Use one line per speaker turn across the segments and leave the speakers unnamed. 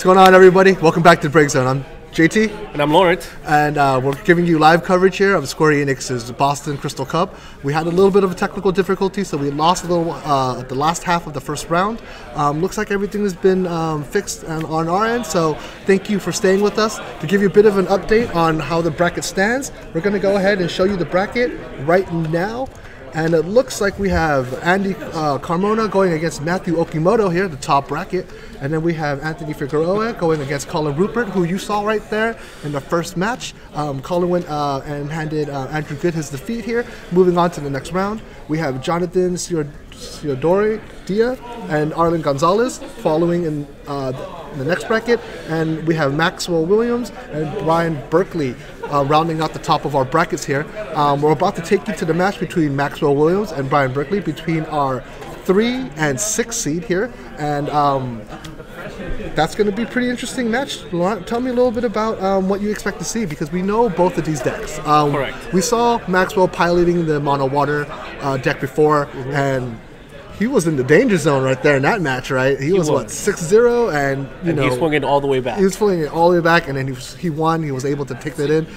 going on, everybody? Welcome back to BreakZone. I'm JT.
And I'm Lawrence.
And we're giving you live coverage here of Square Enix's Boston Crystal Cup. We had a little bit of a technical difficulty, so we lost a little at the last half of the first round. Looks like everything has been fixed on our end, so thank you for staying with us. To give you a bit of an update on how the bracket stands, we're going to go ahead and show you the bracket right now. And it looks like we have Andy Carmona going against Matthew Okimoto here, the top bracket. And then we have Anthony Figueroa going against Colin Rupert, who you saw right there in the first match. Colin went and handed Andrew Good his defeat here. Moving on to the next round, we have Jonathan Ciodori Dia and Arlen Gonzalez following in the next bracket. And we have Maxwell Williams and Brian Berkeley rounding out the top of our brackets here. We're about to take you to the match between Maxwell Williams and Brian Berkeley between our 3 and 6 seed here, and that's going to be a pretty interesting match. Tell me a little bit about what you expect to see, because we know both of these decks.
Correct.
We saw Maxwell piloting the mono water deck before, and he was in the danger zone right there in that match, right? He was what, 6-0, and
he swung it all the way back.
He was swinging it all the way back, and then he won. He was able to take that in.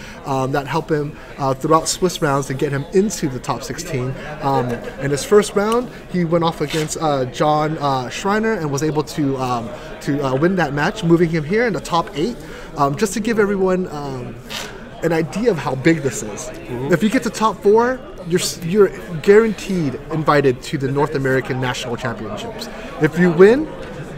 That helped him throughout Swiss rounds to get him into the top 16. In his first round, he went off against John Schreiner and was able to win that match, moving him here in the top 8. Just to give everyone an idea of how big this is. If you get to top 4, you're guaranteed invited to the North American National Championships. If you win,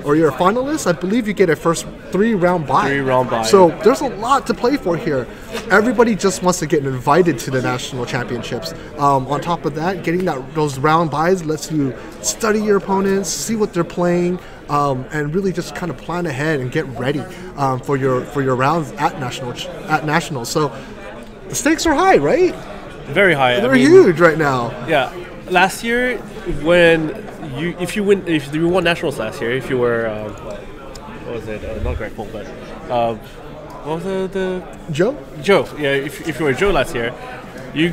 or you're a finalist, I believe you get a first 3-round bye.
3-round bye.
So there's a lot to play for here. Everybody just wants to get invited to the national championships. On top of that, getting those round byes lets you study your opponents, see what they're playing, and really just kind of plan ahead and get ready for your rounds at nationals. So the stakes are high, right?
Very high.
They're huge right now.
Yeah. Last year, if you won nationals last year, if you were what was it? Not grateful, but what was the
Joe?
Joe. Yeah. If you were Joe last year, you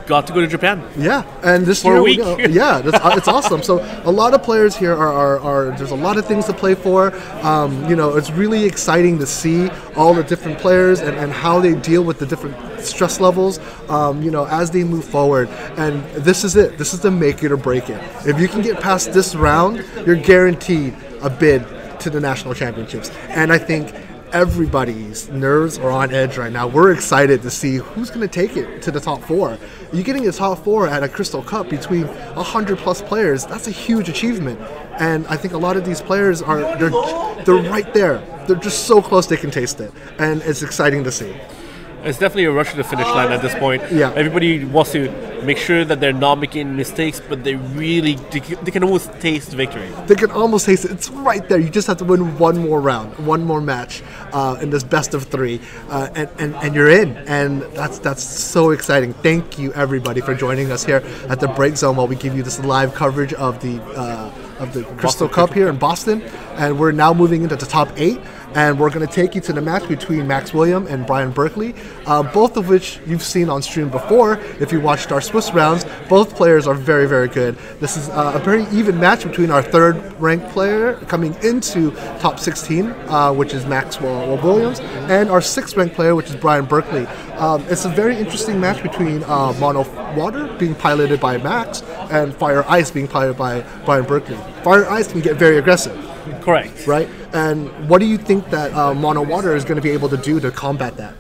got to go to Japan.
Yeah, and this
for
year
a week.
Yeah, it's awesome. So a lot of players here are there's a lot of things to play for. It's really exciting to see all the different players and how they deal with the different stress levels, as they move forward. And this is it. This is the make it or break it. If you can get past this round, you're guaranteed a bid to the national championships. And I think everybody's nerves are on edge right now. We're excited to see who's going to take it to the top 4. You're getting a top 4 at a Crystal Cup between 100+ players. That's a huge achievement. And I think a lot of these players they're right there. They're just so close they can taste it. And it's exciting to see.
It's definitely a rush to the finish line at this point.
Yeah.
Everybody wants to make sure that they're not making mistakes, but they can almost taste victory.
They can almost taste it. It's right there. You just have to win one more round, one more match in this best of 3, and you're in. And that's so exciting. Thank you, everybody, for joining us here at the BreakZone while we give you this live coverage of the Crystal Cup here in Boston. And we're now moving into the top 8. And we're going to take you to the match between Max Williams and Brian Berkeley, both of which you've seen on stream before. If you watched our Swiss rounds, both players are very, very good. This is a very even match between our 3rd-ranked player coming into top 16, which is Maxwell Williams, and our 6th-ranked player, which is Brian Berkeley. It's a very interesting match between Mono Water being piloted by Max and Fire Ice being piloted by Brian Berkeley. Fire Ice can get very aggressive.
Correct.
Right? And what do you think that Mono Water is going to be able to do to combat that?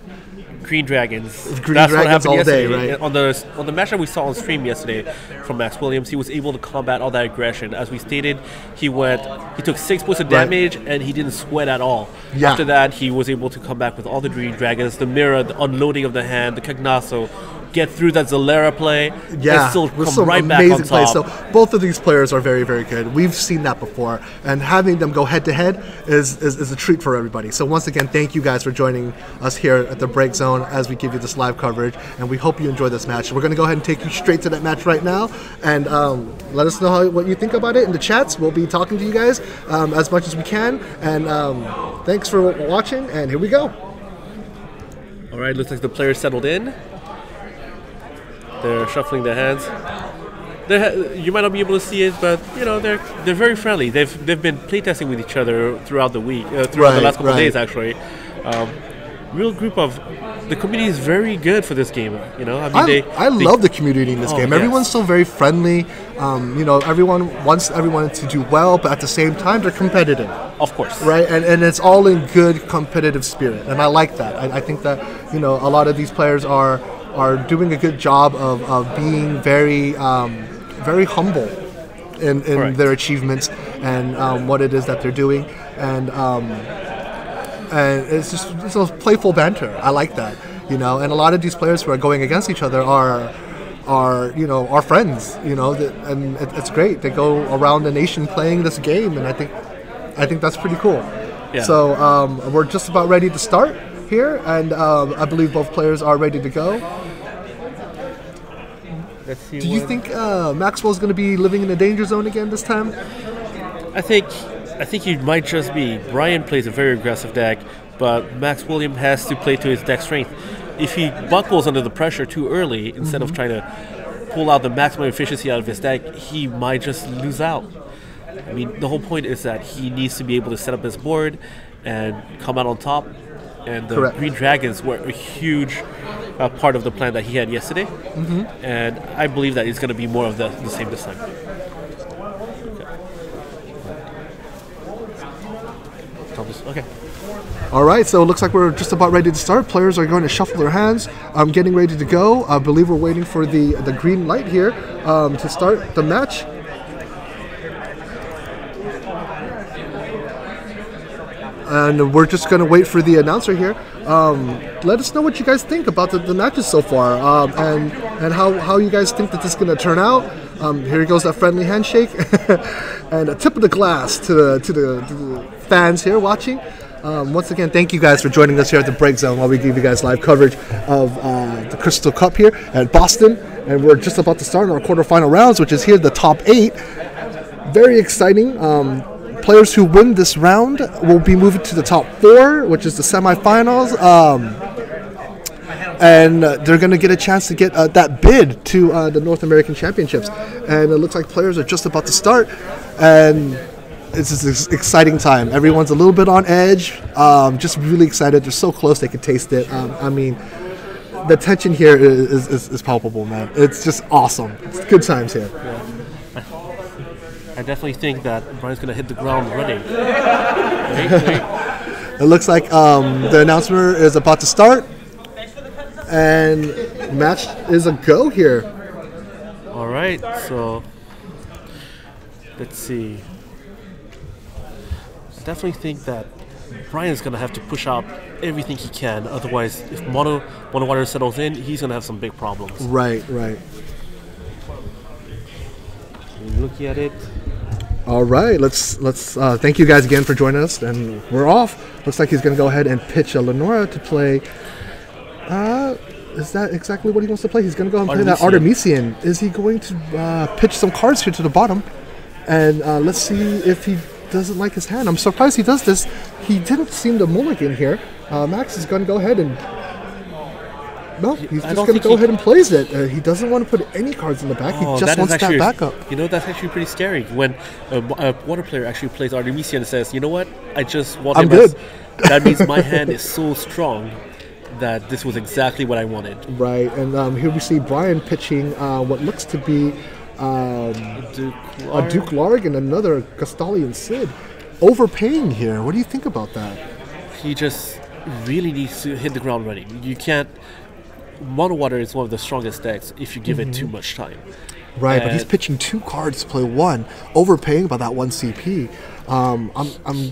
Green Dragons.
That's what happened all
yesterday.
Day, right?
On the match that we saw on stream yesterday from Max Williams, he was able to combat all that aggression. As we stated, he took 6 points of damage, and he didn't sweat at all.
Yeah.
After that, he was able to come back with all the Green Dragons, the mirror, the unloading of the hand, the Cagnasso, get through that Zalera play, and still come right back on top.
Plays. So both of these players are very, very good. We've seen that before, and having them go head-to-head is a treat for everybody. So once again, thank you guys for joining us here at the BreakZone as we give you this live coverage, and we hope you enjoy this match. We're going to go ahead and take you straight to that match right now, and let us know what you think about it in the chats. We'll be talking to you guys as much as we can, and thanks for watching, and here we go.
All right, looks like the players settled in. They're shuffling their hands. You might not be able to see it, but they're very friendly. They've been playtesting with each other throughout the week, throughout the last couple of days actually. Real group of the community is very good for this game. I
love the community in this game.
Yes.
Everyone's so very friendly. Everyone wants everyone to do well, but at the same time, they're competitive.
Of course,
right? And it's all in good competitive spirit, and I like that. I think that a lot of these players are doing a good job of being very very humble in their achievements and what it is that they're doing, and it's a playful banter. I like that, and a lot of these players who are going against each other are friends, and it's great. They go around the nation playing this game, and I think that's pretty cool.
Yeah.
So we're just about ready to start here, and I believe both players are ready to go.
Let's see.
Do you think Maxwell's going to be living in the danger zone again this time?
I think he might just be. Brian plays a very aggressive deck, but Max William has to play to his deck strength. If he buckles under the pressure too early, instead of trying to pull out the maximum efficiency out of his deck, he might just lose out. I mean, the whole point is that he needs to be able to set up his board and come out on top. And the Green Dragons were a huge part of the plan that he had yesterday. And I believe that it's going to be more of the same this time. Okay.
All right, so it looks like we're just about ready to start. Players are going to shuffle their hands. I'm getting ready to go. I believe we're waiting for the green light here to start the match. And we're just going to wait for the announcer here. Let us know what you guys think about the matches so far, and how you guys think that this is going to turn out. Here goes that friendly handshake, and a tip of the glass to the fans here watching. Once again, thank you guys for joining us here at the BreakZone while we give you guys live coverage of the Crystal Cup here at Boston. And we're just about to start our quarterfinal rounds, which is here the top 8. Very exciting. Players who win this round will be moving to the top 4, which is the semifinals. And they're going to get a chance to get that bid to the North American Championships. And it looks like players are just about to start. And it's this exciting time. Everyone's a little bit on edge, just really excited. They're so close they can taste it. I mean, the tension here is palpable, man. It's just awesome. It's good times here.
Yeah. I definitely think that Brian's going to hit the ground running.
It looks like the announcer is about to start, and match is a go here.
All right, so let's see. I definitely think that Brian's going to have to push out everything he can. Otherwise, if Mono Water settles in, he's going to have some big problems.
Right.
Looking at it.
All right, let's thank you guys again for joining us, and we're off. Looks like he's going to go ahead and pitch a Lenora to play. Is that exactly what he wants to play? He's going to go and play that Artemisian. Is he going to pitch some cards here to the bottom? And let's see if he doesn't like his hand. I'm surprised he does this. He didn't seem to mulligan here. Max is going to go ahead and... No, he's just going to go ahead and plays it. He doesn't want to put any cards in the back. He just wants that backup.
That's actually pretty scary. When a water player actually plays Artemisia and says, you know what, I just want him
good.
That means my hand is so strong that this was exactly what I wanted.
Right, and here we see Brian pitching what looks to be a Duke Larg and another Castalian Sid. Overpaying here. What do you think about that?
He just really needs to hit the ground running. You can't... Mono Water is one of the strongest decks if you give it too much time.
Right, but he's pitching 2 cards to play 1, overpaying by that 1 CP.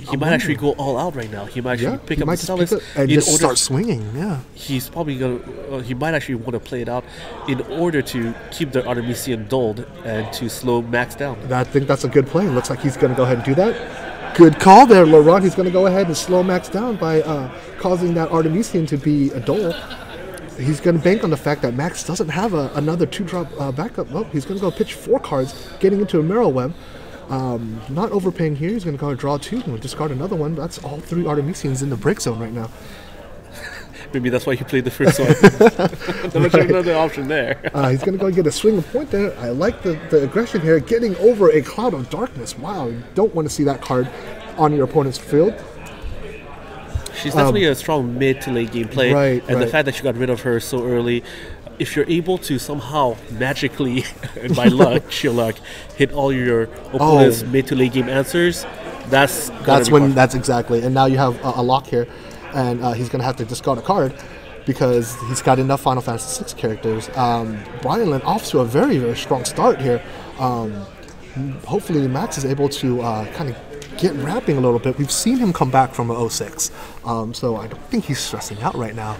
He might actually go all out right now. He might actually pick up the Stelis
and just start swinging. Yeah,
he's probably gonna. He might actually want to play it out in order to keep the Artemisian dulled and to slow Max down.
I think that's a good play. Looks like he's going to go ahead and do that. Good call there, Laurent. He's going to go ahead and slow Max down by causing that Artemisian to be a dull. He's going to bank on the fact that Max doesn't have another 2-drop backup. Well, he's going to go pitch 4 cards, getting into a Marrow Web. Not overpaying here. He's going to go and draw 2 and discard another one. That's all 3 Artemisians in the break zone right now.
Maybe that's why he played the first one. There was another option there.
He's going to go get a swing of point there. I like the aggression here. Getting over a Cloud of Darkness. Wow, you don't want to see that card on your opponent's field.
She's definitely a strong mid to late game play.
Right,
and the fact that you got rid of her so early, if you're able to somehow magically, and by luck, sheer luck, hit all your opponent's mid to late game answers, that's
exactly. And now you have a lock here, and he's going to have to discard a card because he's got enough Final Fantasy VI characters. Brian Lynn off to a very, very strong start here. Hopefully Max is able to kind of get rapping a little bit. We've seen him come back from an 06, so I don't think he's stressing out right now.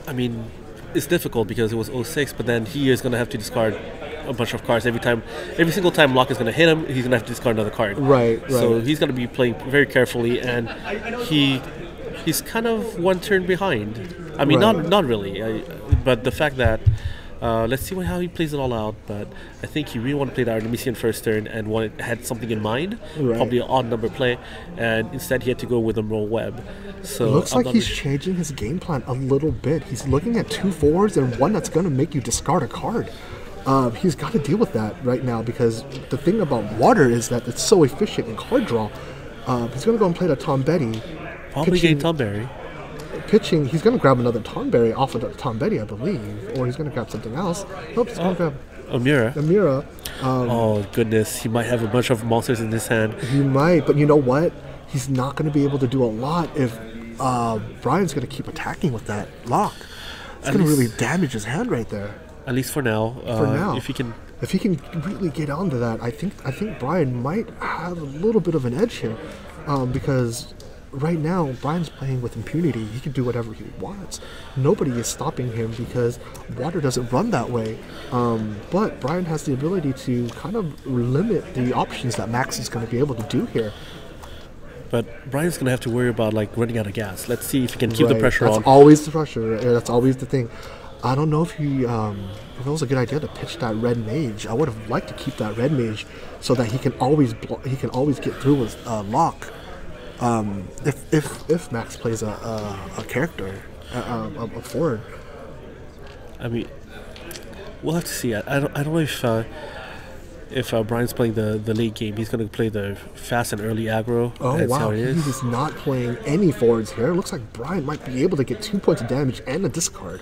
I mean, it's difficult because it was 06, but then he is going to have to discard a bunch of cards every single time lock is going to hit him. He's going to have to discard another card.
Right.
So he's going to be playing very carefully, and he's kind of one turn behind. I mean, not really, but the fact that let's see how he plays it all out. But I think he really wanted to play the Artemisian first turn and had something in mind, probably an odd number play, and instead he had to go with a Roll Web. So
it looks like he's changing his game plan a little bit. He's looking at 2 forwards and one that's going to make you discard a card. He's got to deal with that right now because the thing about water is that it's so efficient in card draw. He's going to go and play the Tom Betty.
Probably getting Tom Berry.
Pitching, he's going to grab another Tom Berry off of the Tom Betty, I believe, or he's going to grab something else. Nope, he's going to grab Amira.
Oh goodness, he might have a bunch of monsters in his hand.
He might, but you know what? He's not going to be able to do a lot if Brian's going to keep attacking with that lock. It's going to really damage his hand right there.
At least for now. If
he can really get onto that, I think Brian might have a little bit of an edge here, because right now Brian's playing with impunity. He can do whatever he wants. Nobody is stopping him because water doesn't run that way. But Brian has the ability to kind of limit the options that Max is going to be able to do here.
But Brian's going to have to worry about running out of gas. Let's see if he can keep the pressure on.
That's always the pressure. That's always the thing. I don't know if if it was a good idea to pitch that red mage. I would have liked to keep that red mage so that he can always get through with lock. If Max plays a character, a forward.
I mean, we'll have to see. I don't know if Brian's playing the late game. He's going to play the fast and early aggro.
Oh,
That's
wow.
how it is.
He is not playing any forwards here. It looks like Brian might be able to get 2 points of damage and a discard.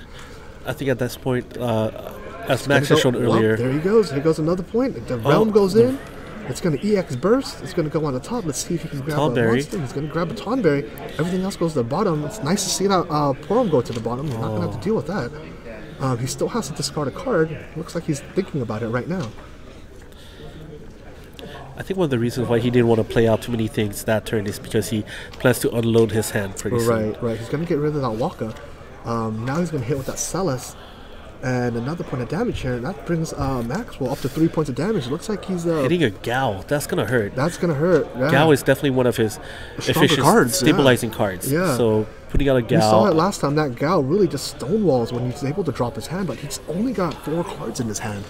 I think at this point, as Max has shown earlier.
Well, there he goes. Here goes another point. The realm goes in. It's going to EX burst. It's going to go on the top. Let's see if he can grab a monster. He's going to grab a Tonberry. Everything else goes to the bottom. It's nice to see that Porom go to the bottom. He's not going to have to deal with that. He still has to discard a card. Looks like he's thinking about it right now.
I think one of the reasons why he didn't want to play out too many things that turn is because he plans to unload his hand pretty soon.
Right. He's going to get rid of that Waka. Now he's going to hit with that Celis. And another point of damage here. And that brings Maxwell up to 3 points of damage. It looks like he's...
hitting a Gao. That's going to hurt.
That's going to hurt. Yeah.
Gao is definitely one of his efficient stabilizing cards.
Yeah.
So putting out a Gao...
We saw it last time. That Gao really just stonewalls when he's able to drop his hand. But he's only got 4 cards in his hand.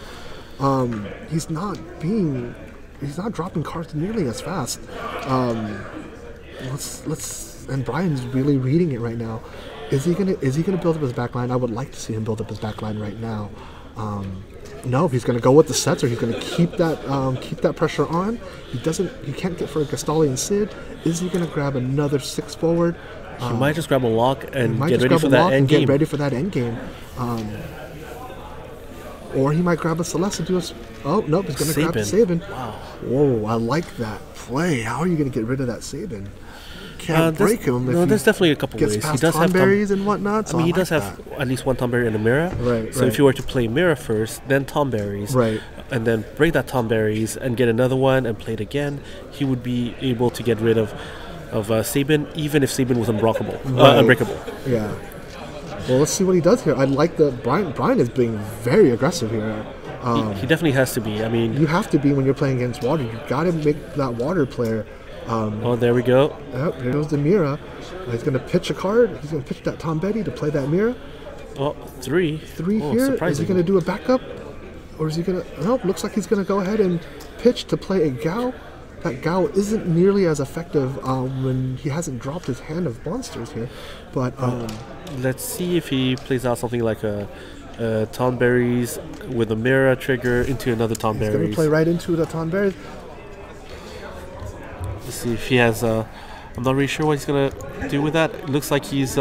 He's not dropping cards nearly as fast. And Brian's really reading it right now. Is he gonna build up his backline? I would like to see him build up his backline right now. No, if he's gonna go with the sets, or he's gonna keep that pressure on. He can't get for a Gastalian Sid. Is he gonna grab another 6 forward?
He might just grab a lock and get ready for that end game.
Get ready for that end game. Or he might grab a Celeste and do a... Oh, nope, he's going to grab the Sabin.
Wow.
Whoa, I like that play. How are you going to get rid of that Sabin? Can't break him.
No, there's definitely a couple ways.
He does have Tomberries and whatnot. So
he does have at least one Tomberry and a Mira.
Right.
So if you were to play Mira first, then Tomberries, and then break that Tomberries and get another one and play it again, he would be able to get rid of Sabin, even if Sabin was unbreakable.
Yeah. Well, let's see what he does here. I like Brian is being very aggressive here.
He definitely has to be. I mean,
you have to be when you're playing against water. You got to make that water player.
There we go.
Yep, here goes the Mira. He's going to pitch a card. He's going to pitch that Tom Betty to play that Mira.
Oh, 3.
3 here. Is he going to do a backup? Or is he going to... Nope, looks like he's going to go ahead and pitch to play a Gao. that Gao isn't nearly as effective when he hasn't dropped his hand of monsters here. But
let's see if he plays out something like a Tonberries with a Mira trigger into another Tonberries.
He's going to play right into the Tonberries.
Let's see if he has. I'm not really sure what he's going to do with that. It looks like he's.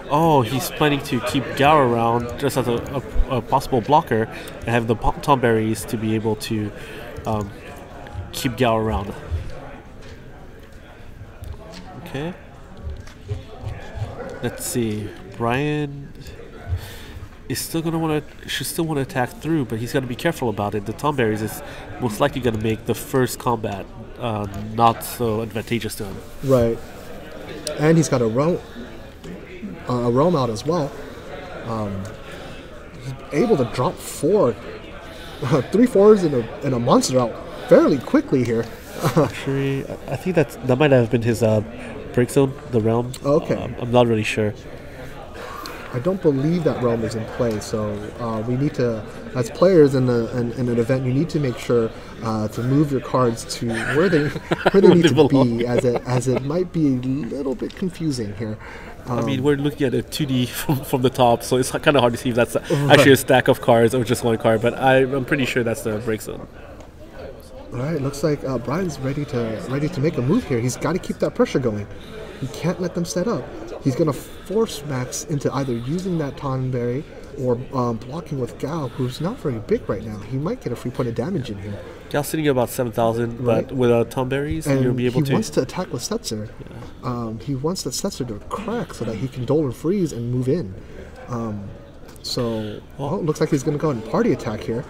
He's planning to keep Gao around just as a possible blocker and have the Tonberries to be able to keep Gao around. Okay. Let's see. Brian is still gonna should still want to attack through, but he's got to be careful about it. The Tonberries is most likely going to make the first combat not so advantageous to him.
Right. And he's got a roam out as well. He's able to drop 3 4s and a monster out fairly quickly here.
Actually, I think that might have been his BreakZone, the realm.
Okay.
I'm not really sure.
I don't believe that realm is in play, so we need to, as players in an event, you need to make sure to move your cards to where they need to be, as it might be a little bit confusing here.
I mean, we're looking at a 2D from the top, so it's kind of hard to see if that's actually a stack of cards or just one card, but I'm pretty sure that's the BreakZone.
All right, looks like Brian's ready to make a move here. He's got to keep that pressure going. He can't let them set up. He's going to force Max into either using that Tonberry or blocking with Gao, who's not very big right now. He might get a free point of damage in here.
Gao's sitting at about 7,000, but with Tonberries, you'll be able to...
He wants to attack with Setzer. Yeah. He wants the Setzer to crack so that he can Dole and Freeze and move in. It looks like he's going to go and party attack here.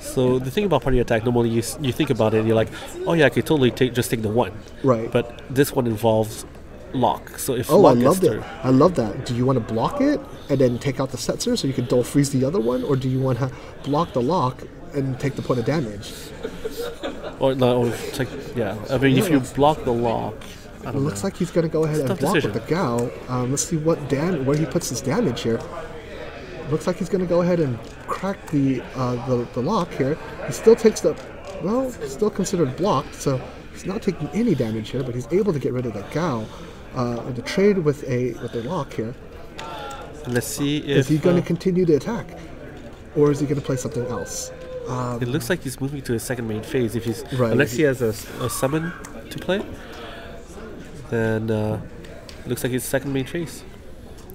So the thing about party attack, normally you think about it and you're like, oh yeah, I could totally just take the one.
Right.
But this one involves lock. So if lock gets through...
I love that. Do you want to block it and then take out the Setzer so you can Dole Freeze the other one? Or do you want to block the lock and take the point of damage?
I mean, if you block the lock...
It looks like he's going to go ahead and block with the Gao. Let's see where he puts his damage here. Looks like he's going to go ahead and crack the lock here. He still takes still considered blocked, so he's not taking any damage here, but he's able to get rid of the Gao. The trade with a lock here.
Let's see if...
Is he going to continue to attack? Or is he going to play something else?
It looks like he's moving to his second main phase. If he's
unless
he has a summon to play, then it looks like his second main phase.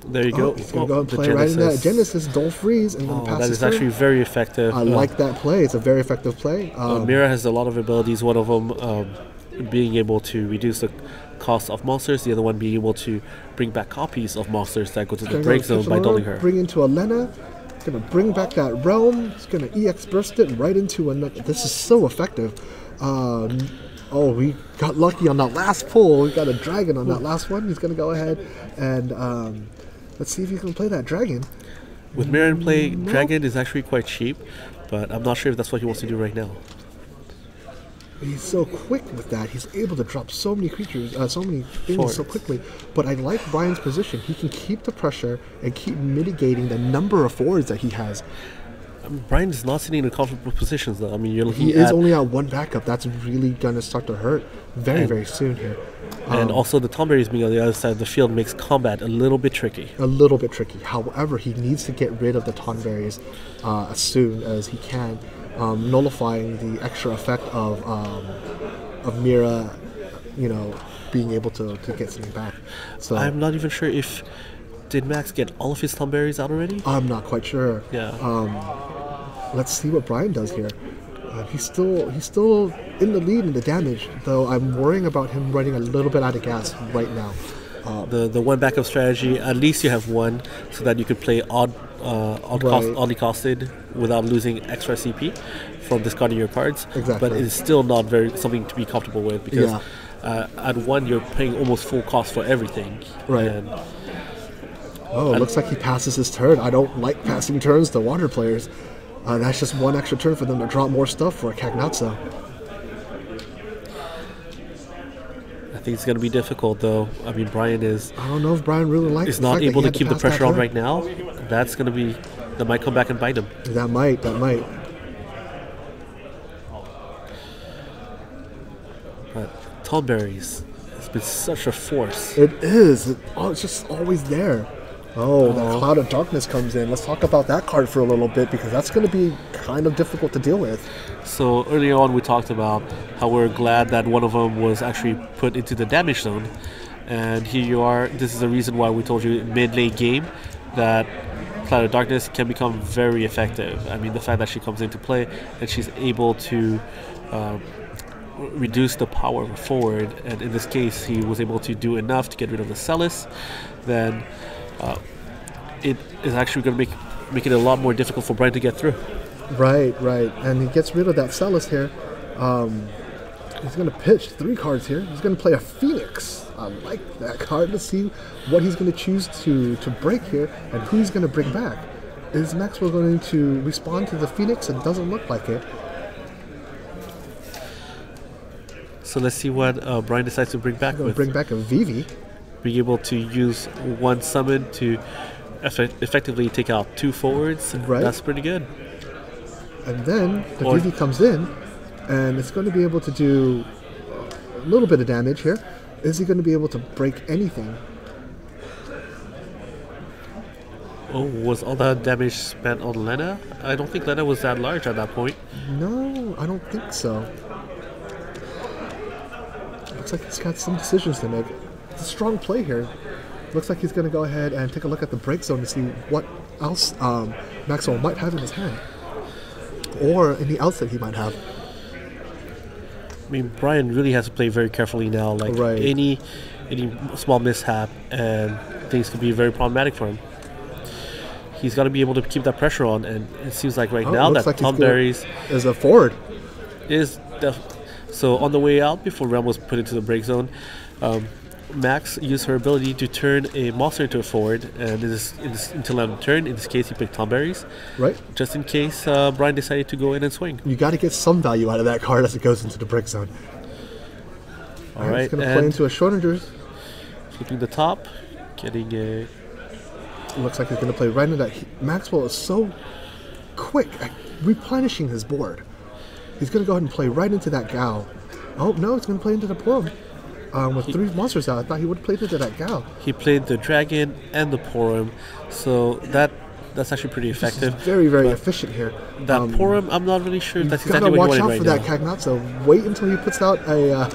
There you go.
He's going to go and play right in that Genesis, Dole Freeze, and then pass.
That is actually very effective.
I like that play. It's a very effective play.
Mira has a lot of abilities. One of them being able to reduce the cost of monsters. The other one being able to bring back copies of monsters that go to the BreakZone by doling her.
Bring into Elena. Going to bring back that realm. He's going to EX burst it right into another. This is so effective. We got lucky on that last pull. We got a dragon on that last one. He's going to go ahead and let's see if he can play that dragon.
With Mira in play, dragon is actually quite cheap, but I'm not sure if that's what he wants to do right now.
He's so quick with that. He's able to drop so many creatures, so many things so quickly. But I like Brian's position. He can keep the pressure and keep mitigating the number of forwards that he has.
Brian is not sitting in comfortable positions, though. I mean,
he is only at one backup. That's really going to start to hurt very soon here.
And also the Tonberries being on the other side of the field makes combat a little bit tricky.
However, he needs to get rid of the Tonberries as soon as he can, nullifying the extra effect of Mira, being able to get something back. So
I'm not even sure if... Did Max get all of his Tonberries out already?
I'm not quite sure.
Yeah.
Let's see what Brian does here. He's still in the lead in the damage, though I'm worrying about him running a little bit out of gas right now.
The one backup strategy, at least you have one, so that you could play oddly costed without losing extra CP from discarding your cards.
Exactly.
But it is still not something to be comfortable with, because at one you're paying almost full cost for everything.
Right. It looks like he passes his turn. I don't like passing turns to water players. That's just one extra turn for them to drop more stuff for a Cagnazzo.
I think it's going to be difficult, though. I mean, Brian is...
I don't know if Brian really likes
is not able to keep the pressure on right now. That's going to be... That might come back and bite him.
That might.
Tonberries has been such a force.
It is. It's just always there. Oh, that Cloud of Darkness comes in. Let's talk about that card for a little bit because that's going to be kind of difficult to deal with.
So earlier on we talked about how we're glad that one of them was actually put into the damage zone. And here you are. This is the reason why we told you mid-late game that Cloud of Darkness can become very effective. I mean, the fact that she comes into play and she's able to reduce the power of a forward, and in this case he was able to do enough to get rid of the Celis, then it is actually going to make it a lot more difficult for Brian to get through.
Right. And he gets rid of that Celis here. He's going to pitch 3 cards here. He's going to play a Phoenix. I like that card. Let's see what he's going to choose to break here and who he's going to bring back. Is Maxwell going to respond to the Phoenix? It doesn't look like it.
So let's see what Brian decides to bring back.
Bring back a Vivi.
Being able to use one summon to effectively take out 2 forwards.
Right.
That's pretty good.
And then the Vivi comes in, and it's going to be able to do a little bit of damage here. Is he going to be able to break anything?
Oh, was all that damage spent on Lena? I don't think Lena was that large at that point.
No, I don't think so. Looks like he's got some decisions to make. It's a strong play here. Looks like he's going to go ahead and take a look at the break zone to see what else Maxwell might have in his hand. Or any else that he might have.
I mean, Brian really has to play very carefully now. Like any small mishap and things could be very problematic for him. He's got to be able to keep that pressure on, and it seems like now that Tonberries
is a forward.
So on the way out, before Realm was put into the break zone, Max used her ability to turn a monster into a forward, and until end of turn, in this case, he picked Tonberries.
Right.
Just in case Brian decided to go in and swing.
You got to get some value out of that card as it goes into the break zone.
All right.
It's going to play into a Schrodinger's.
Flipping the top, getting a...
It looks like he's going to play right into that. Maxwell is so quick at replenishing his board. He's going to go ahead and play right into that Gal. Oh, no, it's going to play into the Porom. With 3 monsters out, I thought he would have played into that Gal.
He played the Dragon and the Porom, so that's actually pretty effective.
Very, very efficient here.
That Porom, I'm not really sure that's exactly what he wanted right now.
Watch out for that Cagnazzo. Wait until he puts out a...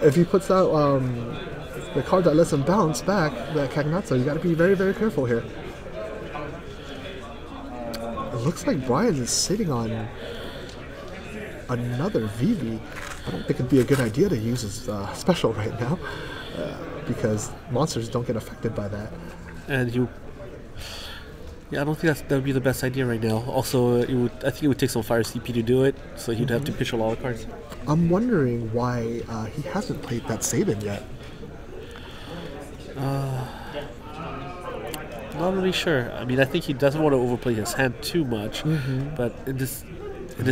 if he puts out the card that lets him bounce back, that Cagnazzo, you got to be very, very careful here. It looks like Brian is sitting on another Vivi. I don't think it'd be a good idea to use his special right now because monsters don't get affected by that.
And I don't think that would be the best idea right now. Also, I think it would take some fire CP to do it, so he'd have to pitch a lot of cards.
I'm wondering why he hasn't played that Sabin yet.
Not really sure. I mean, I think he doesn't want to overplay his hand too much, but in this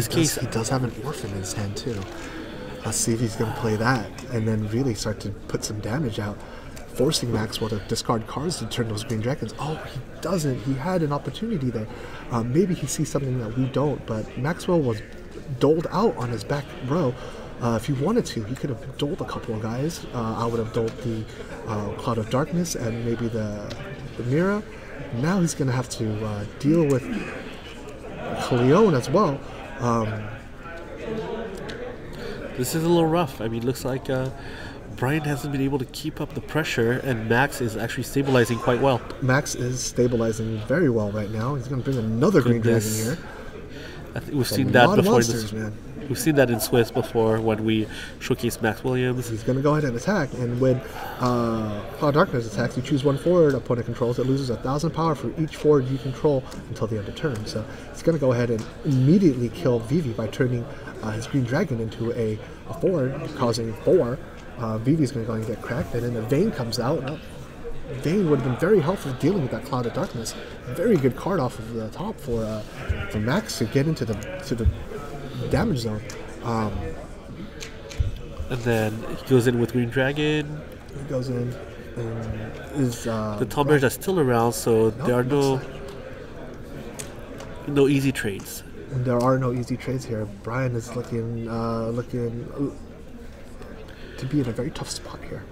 case,
he does have an Orphan in his hand too. Let's see if he's going to play that and then really start to put some damage out, forcing Maxwell to discard cards to turn those green dragons. Oh, he doesn't. He had an opportunity there. Maybe he sees something that we don't, but Maxwell was doled out on his back row. If he wanted to, he could have doled a couple of guys. I would have doled the Cloud of Darkness and maybe the Mira. Now he's going to have to deal with Cleone as well.
This is a little rough. I mean, it looks like Brian hasn't been able to keep up the pressure, and Max is actually stabilizing quite well.
Max is stabilizing very well right now. He's going to bring another green dragon here.
I think we've seen that before. We've seen that in Swiss before when we showcased Max Williams.
He's going to go ahead and attack, and when Cloud Darkness attacks, you choose one forward opponent controls. It loses 1,000 power for each forward you control until the end of turn. So he's going to go ahead and immediately kill Vivi by turning his green dragon into a forward, causing 4. Vivi's going to go and get cracked, and then the Vayne comes out. Vayne would have been very helpful dealing with that Cloud of Darkness. Very good card off of the top for Max to get into the damage zone.
And then he goes in with Green Dragon.
He goes in. And
the Tonberries are still around, so there are no easy trades.
And there are no easy trades here. Brian is looking to be in a very tough spot here.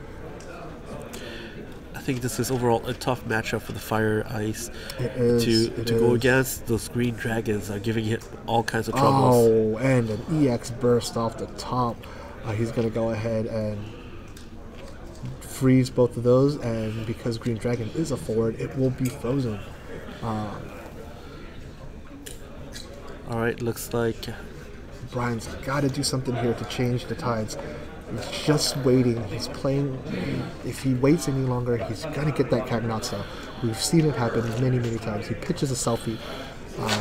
I think this is overall a tough matchup for the Fire Ice
It
to go against. Those Green Dragons are giving it all kinds of troubles.
Oh, and an EX burst off the top. He's going to go ahead and freeze both of those, and because Green Dragon is a forward, it will be frozen.
Alright, looks like
Brian's got to do something here to change the tides. He's just waiting. He's playing. If he waits any longer, he's going to get that Cagnazzo. We've seen it happen many, many times. He pitches a selfie.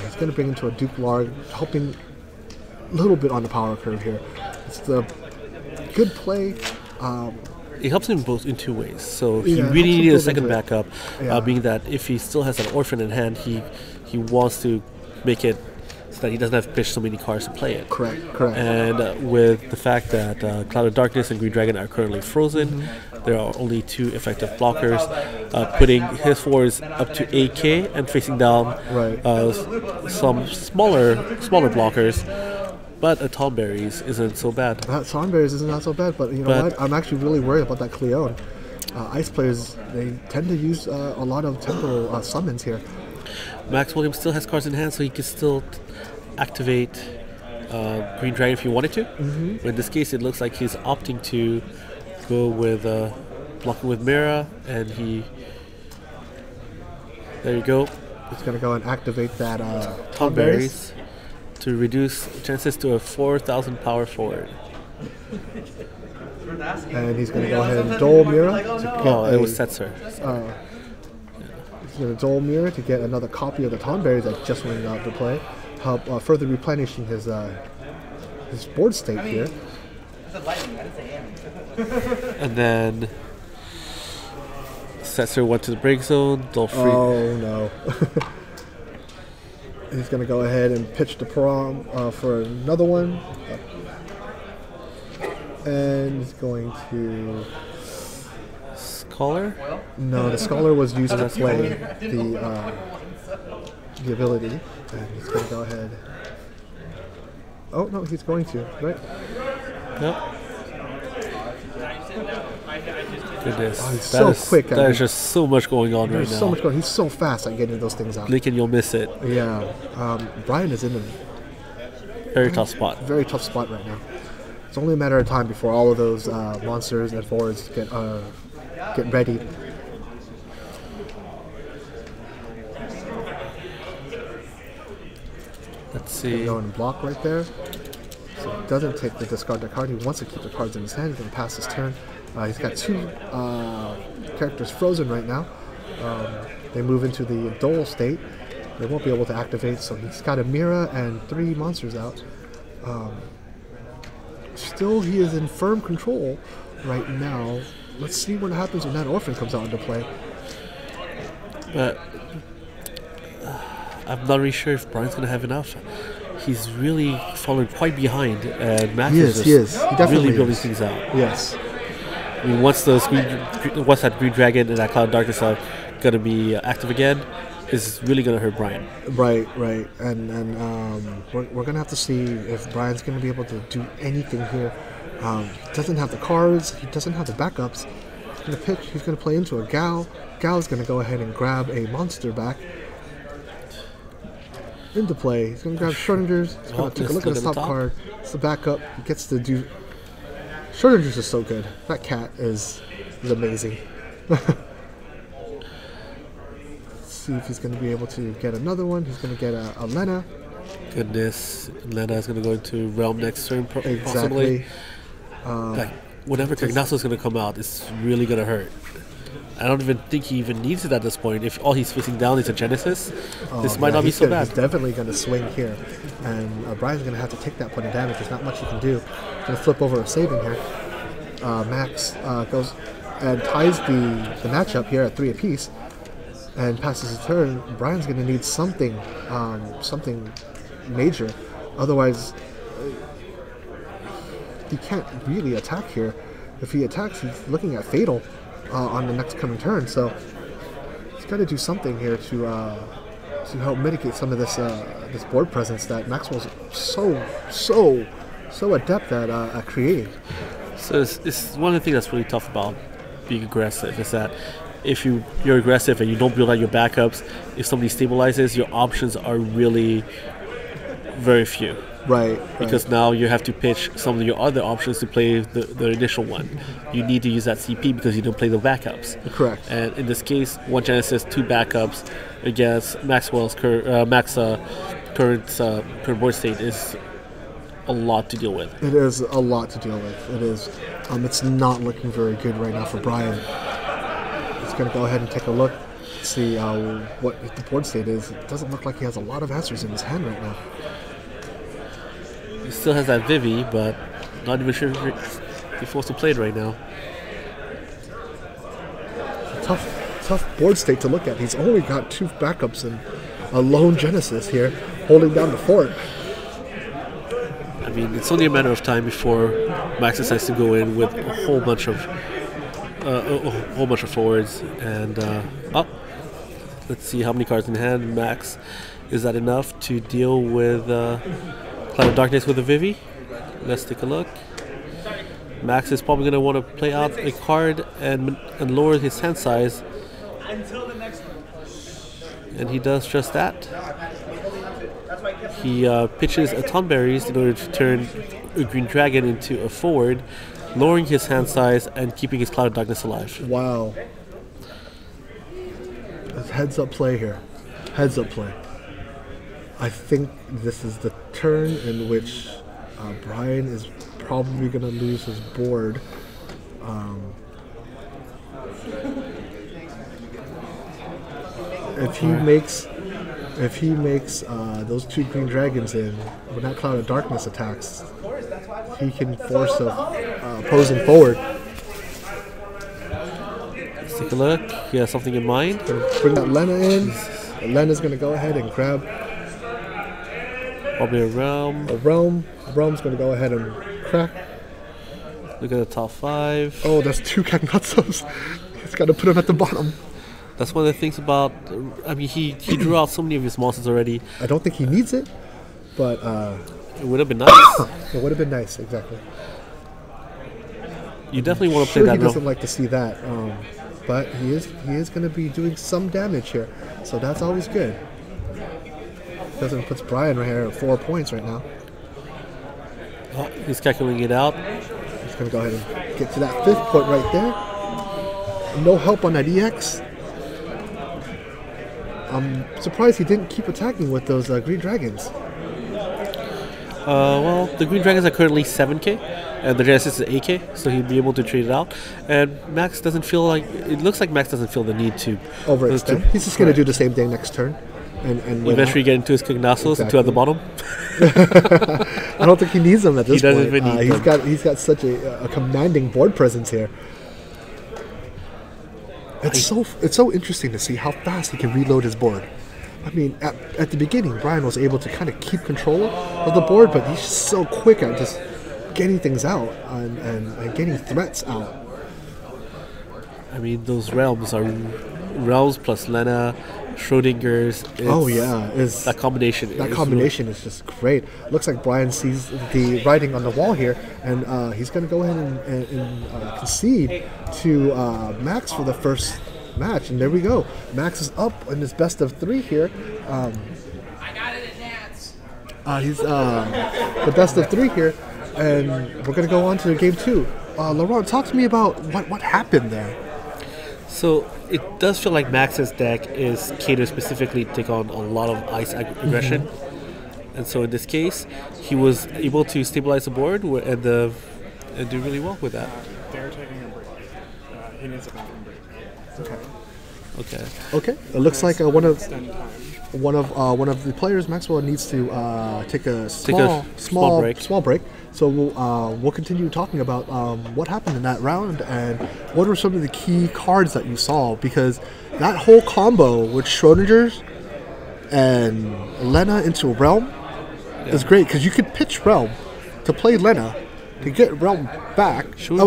He's going to bring into a Duke Larg, helping a little bit on the power curve here. It's the good play.
it helps him both in two ways. So he
Yeah,
really
helps him
needed a
build
second
into it.
backup,
Yeah.
being that if he still has an orphan in hand, he wants to make it so that he doesn't have to pitch so many cards to play it.
Correct.
And with the fact that Cloud of Darkness and Green Dragon are currently frozen, there are only two effective blockers, putting his forwards up to 8k and facing down
Right.
some smaller blockers. But a Tomberries isn't so bad.
That Sonberries is not so bad, but you know what? I'm actually really worried about that Cleone. Ice players, they tend to use a lot of temporal summons here.
Max Williams still has cards in hand, so he can still activate Green Dragon if he wanted to. But in this case, it looks like he's opting to go with blocking with Mira, and there you go.
He's going to go and activate that Tomberries.
Tomberries to reduce chances to a 4,000 power forward.
And he's going to go ahead and Dole Mira to get
Oh, it was Setzer.
He's going to Dole Mira to get another copy of the Tomberries that just went out to play. Help further replenishing his board state here.
And then Setzer went to the break zone. Dole free.
Oh no. He's going to go ahead and pitch the prom for another one. And he's going to...
Scholar?
No, the Scholar was used to play the ability. And he's going to go ahead... Oh, no, he's going to, right?
Yep. Goodness.
Oh, he's so quick.
That is just so much going on right
There's
now.
so much going. He's so fast at getting those things out.
Blink and you'll miss it.
Yeah. Brian is in a
Very tough spot.
very tough spot right now. It's only a matter of time before all of those monsters and forwards get ready.
Let's see.
Go and block right there. So he doesn't take the discard the card. He wants to keep the cards in his hand. He's going to pass his turn. He's got two characters frozen right now. They move into the Dole state. They won't be able to activate, so he's got a Mira and 3 monsters out. Still, he is in firm control right now. Let's see what happens when that Orphan comes out into play.
But I'm not really sure if Brian's going to have enough. He's really fallen quite behind, and Max is
He definitely
really building
is.
things out.
Yes.
I mean, once that Green Dragon and that Cloud of Darkness are going to be active again, it's really going to hurt Brian.
Right. And we're going to have to see if Brian's going to be able to do anything here. He doesn't have the cards. He doesn't have the backups. He's going to pitch. He's going to play into a Gao. Gao's going to go ahead and grab a monster back. Into play. He's going to grab Schrodinger's. He's going to take a look at his top card. It's the backup. He gets to do... Schrodinger's is so good. That cat is amazing. Let's see if he's going to be able to get another one. He's going to get a Lena.
Goodness, Lena is going to go into Realm next turn, possibly.
Exactly.
Like, whenever Cagnazzo is going to come out, it's really going to hurt. I don't even think he even needs it at this point. If all he's facing down is a Genesis, this might not be so bad.
He's definitely going to swing here. And Brian's going to have to take that point of damage. There's not much he can do. He's going to flip over a saving here. Max goes and ties the matchup here at 3 apiece and passes his turn. Brian's going to need something major. Otherwise, he can't really attack here. If he attacks, he's looking at Fatal on the next coming turn. So he's got to do something here to help mitigate some of this board presence that Maxwell's so adept at creating.
So it's one of the things that's really tough about being aggressive is that if you're aggressive and you don't build out your backups, if somebody stabilizes, your options are really very few.
Right.
Because now you have to pitch some of your other options to play the initial one. You need to use that CP because you don't play the backups.
Correct.
And in this case, one Genesis, two backups against Maxwell's current board state is a lot to deal with.
It is a lot to deal with. It is. It's not looking very good right now for Brian. He's going to go ahead and take a look, see what the board state is. It doesn't look like he has a lot of answers in his hand right now.
He still has that Vivi, but not even sure if he's forced to play it right now.
Tough board state to look at. He's only got two backups and a lone Genesis here, holding down the fort.
I mean, it's only a matter of time before Max decides to go in with a whole bunch of forwards. And let's see how many cards in hand. Max, is that enough to deal with Cloud of Darkness with a Vivi? Let's take a look. Max is probably going to want to play out a card and lower his hand size. And he does just that. He pitches a Tonberries in order to turn a Green Dragon into a forward, lowering his hand size and keeping his Cloud of Darkness alive.
Wow. That's heads up play here. Heads up play. I think this is the turn in which Brian is probably going to lose his board. If he makes those two Green Dragons in, when that Cloud of Darkness attacks, he can force a opposing forward.
Let's take a look. He has something in mind.
Bring that Lena in. Lena's going to go ahead and grab
probably a Realm.
A Realm. Realm's going to go ahead and crack.
Look at the top 5.
Oh, that's two Kagnatsos. He's got to put him at the bottom.
That's one of the things about... I mean, he drew out so many of his monsters already.
I don't think he needs it, but...
it would have been nice.
It would have been nice, exactly.
You definitely want to play that.
He doesn't like to see that, but he is going to be doing some damage here, so that's always good. Doesn't puts Brian right here at 4 points right now.
Oh, he's calculating it out.
He's going to go ahead and get to that 5th point right there. No help on that EX. I'm surprised he didn't keep attacking with those Green Dragons.
Well, the Green Dragons are currently 7k, and the Genesis is 8k, so he'd be able to trade it out. And Max doesn't feel like... It looks like Max doesn't feel the need to...
overextend. He's just going to do the same thing next turn. And
eventually get into his Kignasos, exactly. 2 at the bottom.
I don't think he needs them at this point.
Even need them.
He's got such a commanding board presence here. It's so interesting to see how fast he can reload his board. I mean, at the beginning, Brian was able to kind of keep control of the board, but he's just so quick at just getting things out and getting threats out.
I mean, those realms are Realms plus Lena, Schrodinger's.
That combination is just great. Looks like Brian sees the writing on the wall here, and he's going to go ahead and concede to Max for the first match. And there we go. Max is up in his best of 3 here. I got it in Nats. He's the best of 3 here, and we're going to go on to game 2. Laurent, talk to me about what happened there.
So it does feel like Max's deck is catered specifically to take on a lot of ice aggression. Mm-hmm. And so in this case, he was able to stabilize the board and do really well with that.
They're taking a break. He needs a bathroom break.
Okay. It looks like one of the players, Maxwell, needs to take a small break. So we'll continue talking about what happened in that round and what were some of the key cards that you saw, because that whole combo with Schrodinger's and Lena into Realm is great, because you could pitch Realm to play Lena to get Realm back. You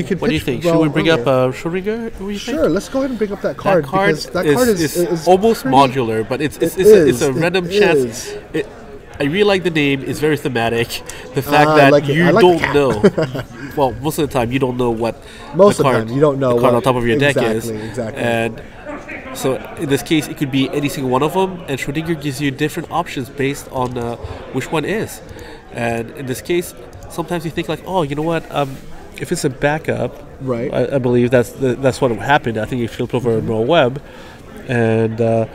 could.
What do you think? Should we bring up Schrodinger?
Sure, let's go ahead and bring up that card. That card is
almost modular, but it's a random chance. I really like the name. It's very thematic. The fact
I
that
like it.
you
I like
don't
the
know. Well, most of the time you don't know what
Most
the
of the
card,
time, you don't know
the card
what-
on top of your deck is.
exactly.
And so in this case, it could be any single one of them, and Schrodinger gives you different options based on which one is. And in this case, sometimes you think like, oh, you know what? If it's a backup,
Right.
I believe that's what happened. I think he flipped over a Noah Webb, and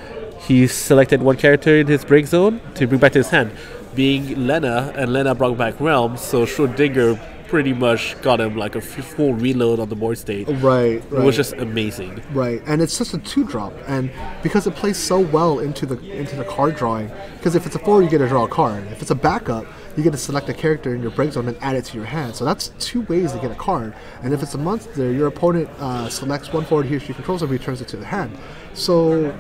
he selected one character in his break zone to bring back to his hand, being Lena, and Lena brought back Realm. So Schrodinger pretty much got him like a full reload on the board state.
Right.
It was just amazing.
Right, and it's just a 2-drop, and because it plays so well into the card drawing, because if it's a 4, you get to draw a card. If it's a backup, you get to select a character in your break zone and add it to your hand. So that's 2 ways to get a card. And if it's a monster, your opponent selects one forward he or she controls and returns it to the hand. So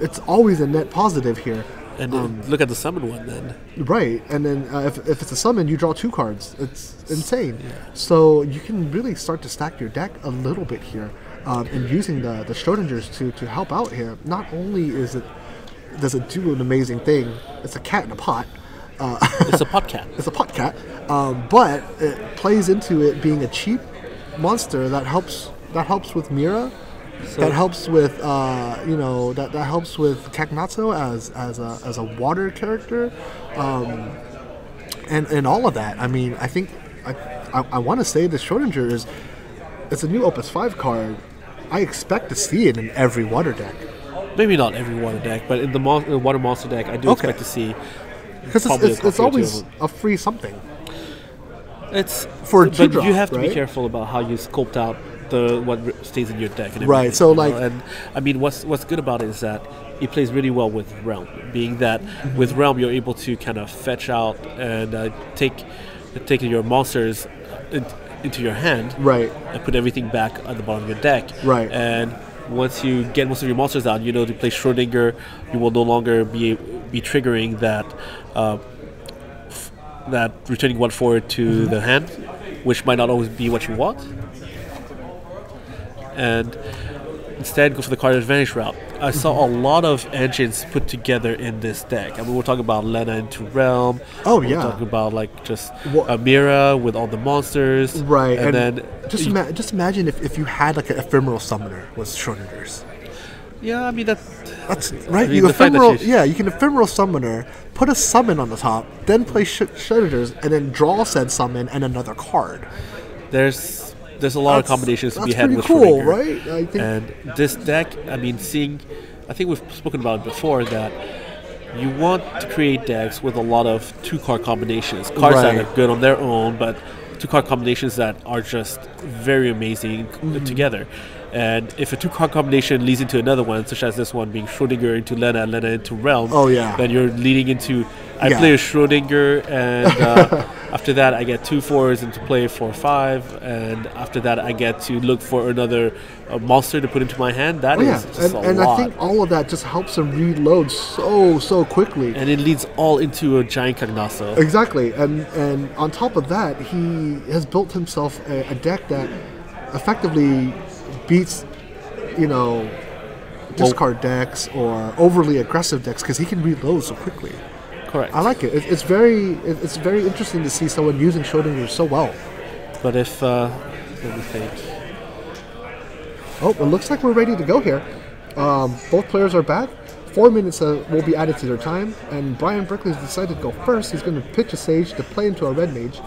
it's always a net positive here.
And look at the summon one then.
Right, and then if it's a summon, you draw 2 cards. It's insane. So you can really start to stack your deck a little bit here, and using the Schrodingers to help out here. Not only does it do an amazing thing, it's a cat in a pot.
It's a pot cat.
It's a pot cat, but it plays into it being a cheap monster that helps with Mira. That helps with that helps with Cagnazzo as a water character, and all of that. I mean, I think I want to say the Schrodinger it's a new Opus 5 card. I expect to see it in every water deck.
Maybe not every water deck, but in the water monster deck, I do expect to see.
Because it's always a free something.
It's
for a
but
2-drop,
you have to
right?
be careful about how you sculpt out what stays in your deck. And
Right,
everything,
so,
you know?
like-
and I mean, what's good about it is that it plays really well with Realm. Being that with Realm, you're able to kind of fetch out and take your monsters into your hand,
Right.
and put everything back at the bottom of your deck,
Right.
And once you get most of your monsters out, to play Schrodinger, you will no longer be triggering that returning one forward to the hand, which might not always be what you want. And instead, go for the card advantage route. I saw a lot of engines put together in this deck. I mean, we're talking about Lena into Realm.
Oh,
we're
yeah.
talking about like just
Well-
Amira with all the monsters.
Right,
and then
just imagine if you had like an ephemeral summoner with Schrodingers.
yeah, I mean that's
right.
I mean,
You
the fact that
ephemeral,
you-
you can ephemeral summoner, put a summon on the top, then play Schrodingers, and then draw said summon and another card.
there's a lot of combinations to be
That's
had
pretty
with
cool,
Schrodinger.
right? I think
And this deck, I mean, I think we've spoken about it before that you want to create decks with a lot of 2-card combinations, cards that
Right.
are good on their own, but 2-card combinations that are just very amazing together. And if a 2-card combination leads into another one, such as this one being Schrodinger into Lena, Lena into Realm,
Oh, yeah.
then you're leading into I
Yeah.
play a Schrodinger, and after that I get 2 4s into play for 5, and after that I get to look for another monster to put into my hand. That is just
and
a lot.
I think all of that just helps him reload so quickly.
And it leads all into a giant Cagnazzo.
Exactly, and on top of that, he has built himself a deck that effectively beats, discard decks or overly aggressive decks because he can reload so quickly.
Correct.
I like it. It's very interesting to see someone using Schrodinger so well.
But if let me think.
Oh, it looks like we're ready to go here. Both players are back. 4 minutes will be added to their time, and Brian Berkeley's decided to go first. He's going to pitch a Sage to play into a Red Mage.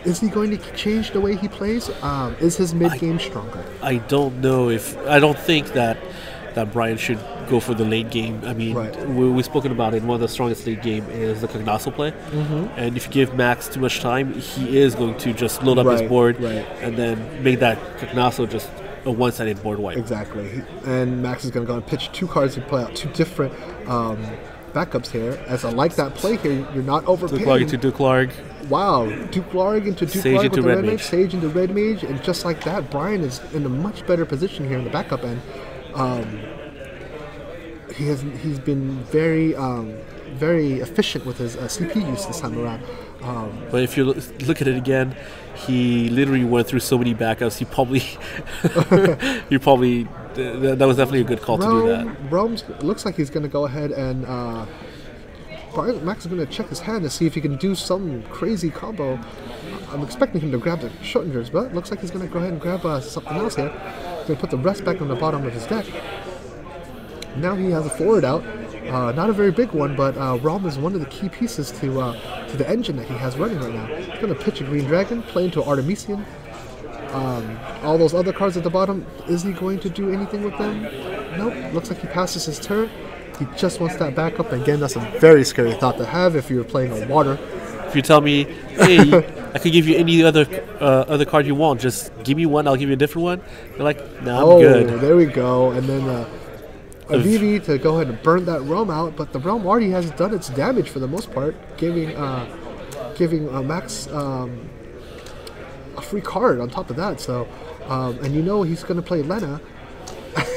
Is he going to change the way he plays? Is his mid game stronger?
I don't know I don't think that Brian should go for the late game. I mean,
Right.
we've spoken about it. One of the strongest late game is the Cagnazzo play. And if you give Max too much time, he is going to just load up his
Right,
board
right.
and then make that Cagnazzo just a one-sided board wipe.
Exactly. And Max is going to go and pitch 2 cards to play out 2 different backups here. As I like that play here, you're not overpaying.
Duke into Duke Larg.
Wow, Duke Larg into Duke
Sage
Larg
into
with the
Red
Red Mage,
Mage.
Sage into Red Mage, and just like that, Brian is in a much better position here in the backup end. He's been very efficient with his CP use this time around.
But if you look at it again, he literally went through so many backups. He probably that was definitely a good call to do that.
Realms looks like he's going to go ahead and Max is going to check his hand to see if he can do some crazy combo. I'm expecting him to grab the Schrodinger's, but looks like he's going to go ahead and grab something else here. He's going to put the rest back on the bottom of his deck. Now he has a forward out. Not a very big one, but Realm is one of the key pieces to the engine that he has running right now. He's going to pitch a Green Dragon, play into Artemisian. All those other cards at the bottom, is he going to do anything with them? Nope. Looks like he passes his turn. He just wants that backup. Again, that's a very scary thought to have if you're playing on water.
If you tell me, hey, I could give you any other card you want, just give me one, I'll give you a different one. They're like, no, I'm good.
Oh, there we go. And then a VV to go ahead and burn that Realm out, but the Realm already has done its damage for the most part, giving Max a free card on top of that. So, and you know he's going to play Lena.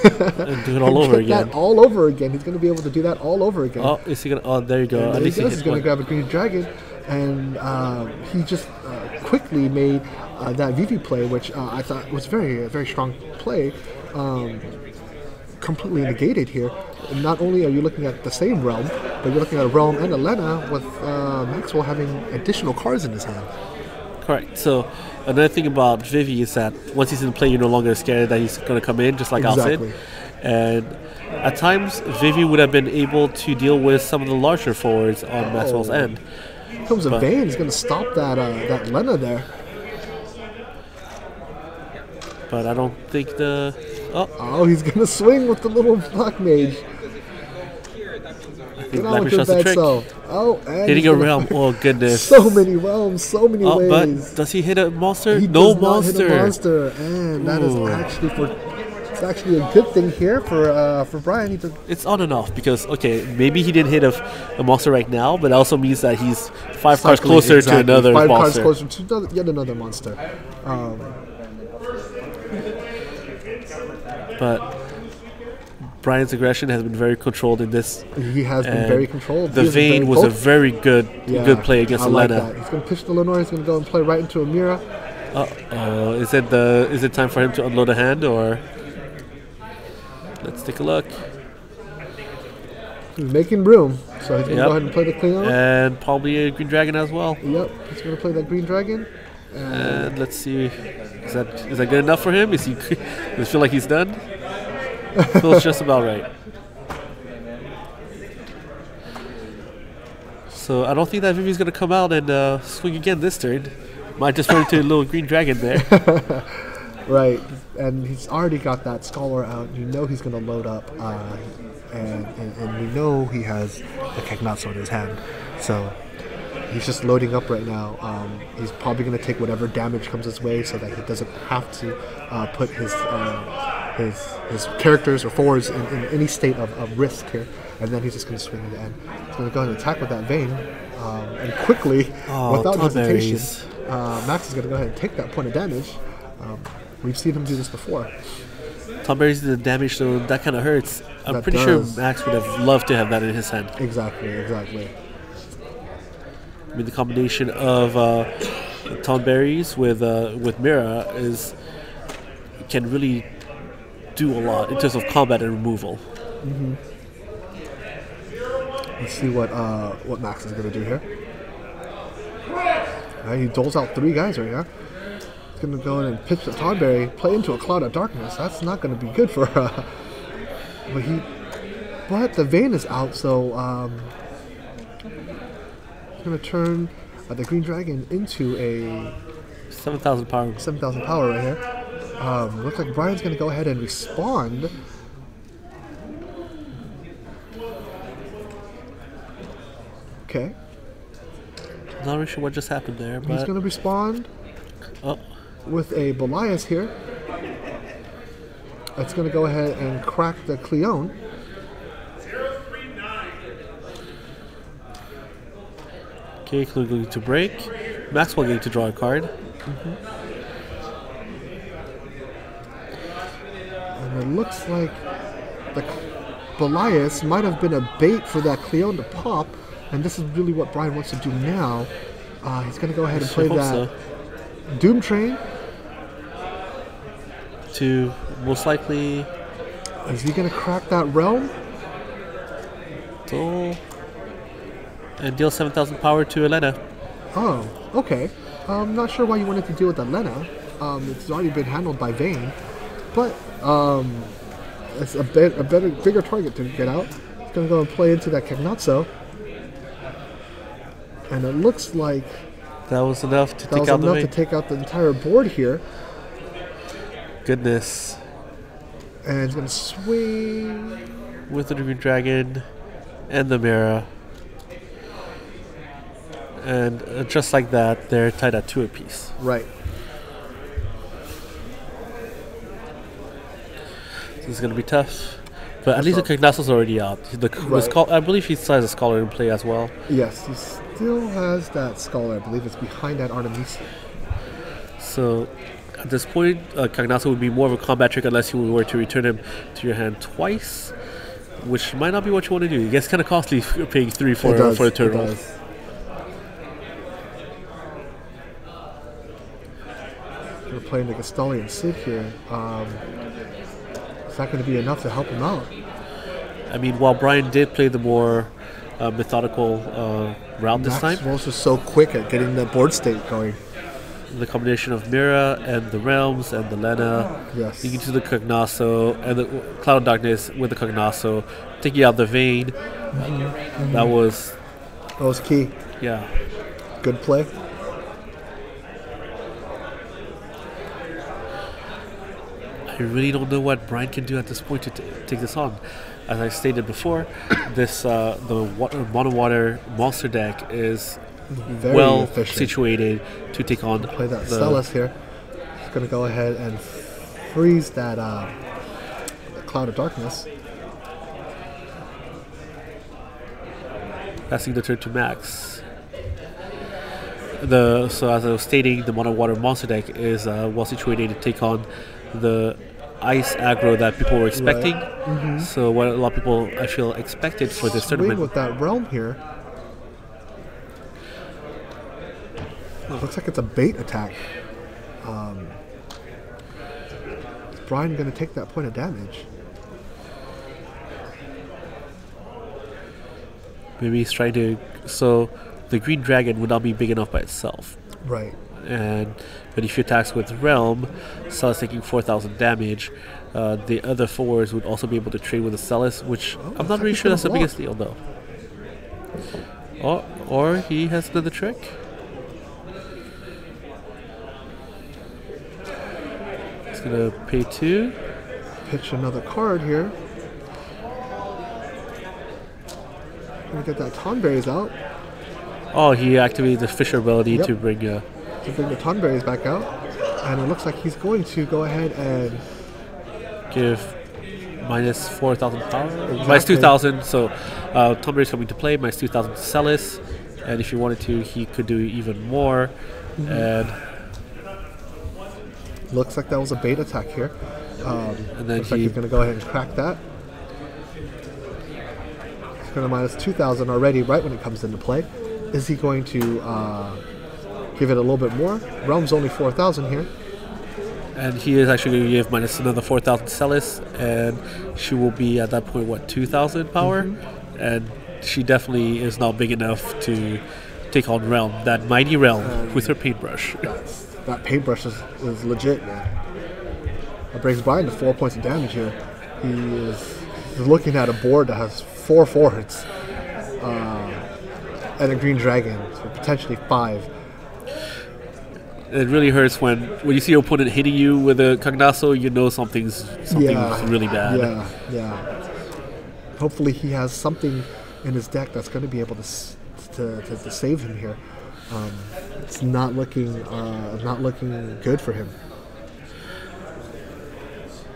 And do it all over again.
All over again. He's going to be able to do that all over again.
Oh, is he going to? Oh, there you go.
At least he's going to grab a Green Dragon, and he just quickly made that VV play, which I thought was very, very strong play. Completely negated here. And not only are you looking at the same Realm, but you're looking at a Realm and a Lena with Maxwell having additional cards in his hand.
Correct. So another thing about Vivi is that once he's in play, you're no longer scared that he's going to come in, just like
Exactly.
Alcid. And at times, Vivi would have been able to deal with some of the larger forwards on Maxwell's end.
Here comes a Vayne. He's going to stop that Lena there.
But I don't think the...
Oh, he's going to swing with the little Black Mage.
I think Black Mage does the trick.
Oh, and
Hitting a Realm. Oh, goodness.
So many realms, so many ways.
But does he hit a monster?
He
No
does
monster.
not hit a monster. And that is it's actually a good thing here for Brian.
It's on and off because, okay, maybe he didn't hit a monster right now, but it also means that he's 5 cards closer to another monster.
5 cards closer to yet another monster.
But Brian's aggression has been very controlled in this.
He has been very controlled.
The Vayne was a very good play against Elena.
Like he's going to pitch the Lenore. He's going to go and play right into Amira.
Is it time for him to unload a hand, or let's take a look?
He's making room, so he's going to go ahead and play the Cleon.
And probably a Green Dragon as well.
Yep, he's going to play that Green Dragon.
And let's see, is that good enough for him? Does he feel like he's done? Feels just about right. So I don't think that Vivi's going to come out and swing again this turn. Might just run into a little Green Dragon there.
Right, and he's already got that Scholar out. You know he's going to load up, and we know he has the Kegnatsu in his hand. So he's just loading up right now. He's probably going to take whatever damage comes his way so that he doesn't have to put his characters or forwards in any state of risk here. And then he's just going to swing at the end. He's going to go ahead and attack with that Vayne. And quickly, without hesitation, Max is going to go ahead and take that point of damage. We've seen him do this before.
Tonberry's the damage, so that kind of hurts. I'm pretty sure Max would have loved to have that in his hand.
Exactly.
I mean, the combination of Tonberries with Mira can really do a lot in terms of combat and removal.
Mm-hmm. Let's see what Max is going to do here. He doles out 3 guys right here. He's going to go in and pitch the Tonberry, play into a Cloud of Darkness. That's not going to be good for but the Vayne is out, so he's going to turn the Green Dragon into a
7,000 power.
7,000 power right here. Looks like Brian's going to go ahead and respond. Okay.
Not really sure what just happened there, but
he's going to respond with a Belias here. It's going to go ahead and crack the Cleon.
Okay, going to break. Maxwell getting to draw a card.
Mm-hmm. And it looks like the Belias might have been a bait for that Cleon to pop, and this is really what Brian wants to do now. He's going to go ahead and play that Doom Train.
To most likely...
Is he going to crack that Realm?
So, and deal 7,000 power to Elena.
Oh, okay. I'm not sure why you wanted to deal with Elena. It's already been handled by Vayne, but it's a bigger target to get out. It's gonna go and play into that Cagnazzo, and it looks like
that was enough to
take out the entire board here.
Goodness.
And it's gonna swing
with the Green Dragon and the Mira. And just like that, they're tied at 2 apiece.
Right.
This is going to be tough. But at least the Cagnazzo's already out. I believe he still has a Scholar in play as well.
Yes, he still has that Scholar. I believe it's behind that Artemisia.
So at this point, Cagnazzo would be more of a combat trick unless you were to return him to your hand twice, which might not be what you want to do. It gets kind of costly paying 3 for a turtle. We're playing the Gastalian Sig here. Is that going to be enough to help him out? I mean, while Brian did play the more methodical route this time,
Maxwell's just so quick at getting the board state going.
The combination of Mira and the Realms and the Lena,
yes,
leading to the Cagnazzo and the Cloud of Darkness with the Cagnazzo, taking out the Vayne. That was
key.
Yeah.
Good play.
I really don't know what Brian can do at this point to take this on. As I stated before, this the Mono Water monster deck is
very efficient.
Situated to take on.
Play that Celis here. He's going to go ahead and freeze that Cloud of Darkness.
Passing the turn to Max. So as I was stating, the Mono Water monster deck is well situated to take on the ice aggro that people were expecting.
Right.
So what a lot of people, I feel, expected for this tournament.
With that Realm here. It looks like it's a bait attack. Is Brian going to take that point of damage?
Maybe he's trying to... So the Green Dragon would not be big enough by itself.
Right.
But if you attacks with Realm, Celis taking 4,000 damage, the other 4s would also be able to trade with the Celis, which I'm not really sure that's the biggest deal, though. Or he has another trick. He's going to pay 2.
Pitch another card here. Gonna get that Tonberries out.
Oh, he activated the Fisher ability to bring the
Tonberries back out, and it looks like he's going to go ahead and
give minus 4,000 power, minus 2,000. So Tonberries coming to play, minus 2,000 to Celis, and if he wanted to, he could do even more. And
looks like that was a bait attack here.
And then
looks like he's going to go ahead and crack that. He's going to minus 2,000 already, right when it comes into play. Is he going to give it a little bit more? Realm's only 4,000 here.
And he is actually going to give minus another 4,000 Celis, and she will be at that point, what, 2,000 power? And she definitely is not big enough to take on Realm, that mighty Realm, with her paintbrush.
That paintbrush is legit, man. That brings Brian to 4 points of damage here. He's looking at a board that has 4 forwards and a Green Dragon, so potentially 5.
It really hurts when you see your opponent hitting you with a Cagnazzo, you know something's really bad.
Yeah. Hopefully he has something in his deck that's going to be able to save him here. It's not looking good for him.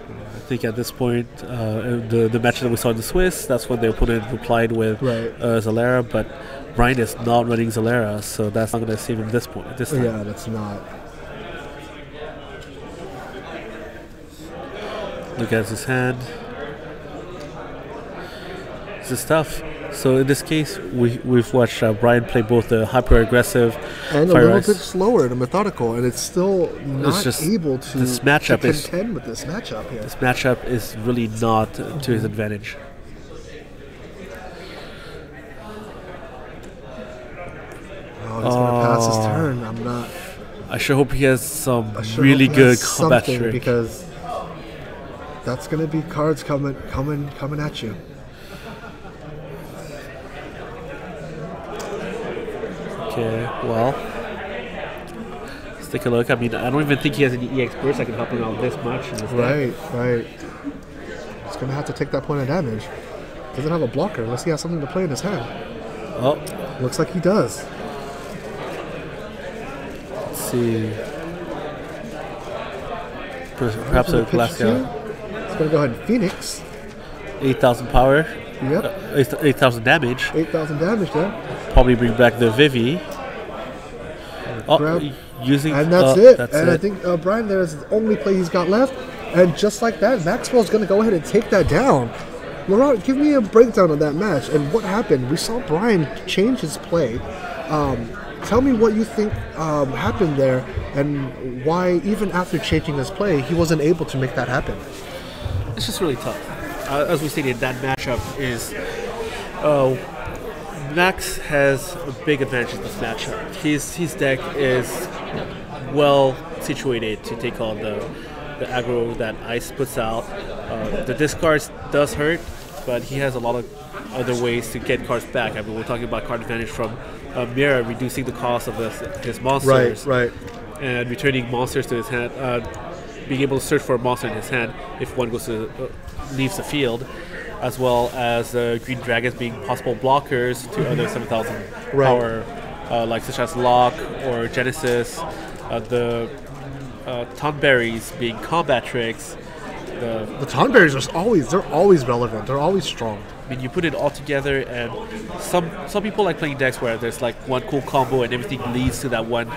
I think at this point, the match that we saw in the Swiss, that's when the opponent replied with Zalera, but Brian is not running Zalera, so that's not going to save him this time.
Yeah, that's not.
Look at his hand. This is tough. So in this case, we've watched Brian play both the hyper-aggressive
and a little bit slower and methodical, and it's still not able to contend with this matchup here.
This matchup is really not to his advantage.
pass his turn. I'm not.
I sure hope he has some
sure
really
hope he has
good combat
something,
trick.
because that's gonna be cards coming at you.
Okay, well, let's take a look. I mean, I don't even think he has any EX burst that can help him out this much. In this deck.
Right. He's gonna have to take that point of damage. Doesn't have a blocker unless he has something to play in his hand.
Oh,
Looks like he does.
let's see. Perhaps a Glasgow.
He's gonna go ahead and Phoenix.
8,000 power.
Yep.
8,000 damage.
8,000 damage there.
Probably bring back the Vivi. Oh,
Grab.
using.
And that's it.
That's
and
it.
I think Brian there is the only play he's got left. And just like that, Maxwell's going to go ahead and take that down. Laurent, give me a breakdown of that match and what happened. We saw Brian change his play. Tell me what you think happened there and why, even after changing his play, he wasn't able to make that happen.
It's just really tough. As we stated, that matchup is. Max has a big advantage in this matchup. His deck is well situated to take on the aggro that Ice puts out. The discard does hurt, but he has a lot of other ways to get cards back. I mean, we're talking about card advantage from Mira, reducing the cost of his monsters.
Right.
And returning monsters to his hand. Being able to search for a monster in his hand if one goes to leaves the field, as well as green dragons being possible blockers to other 7,000 power, like such as Lock or Genesis. The Tonberries being combat tricks.
The Tonberries are always relevant. They're always strong.
I mean, you put it all together, and some people like playing decks where there's like one cool combo and everything leads to that one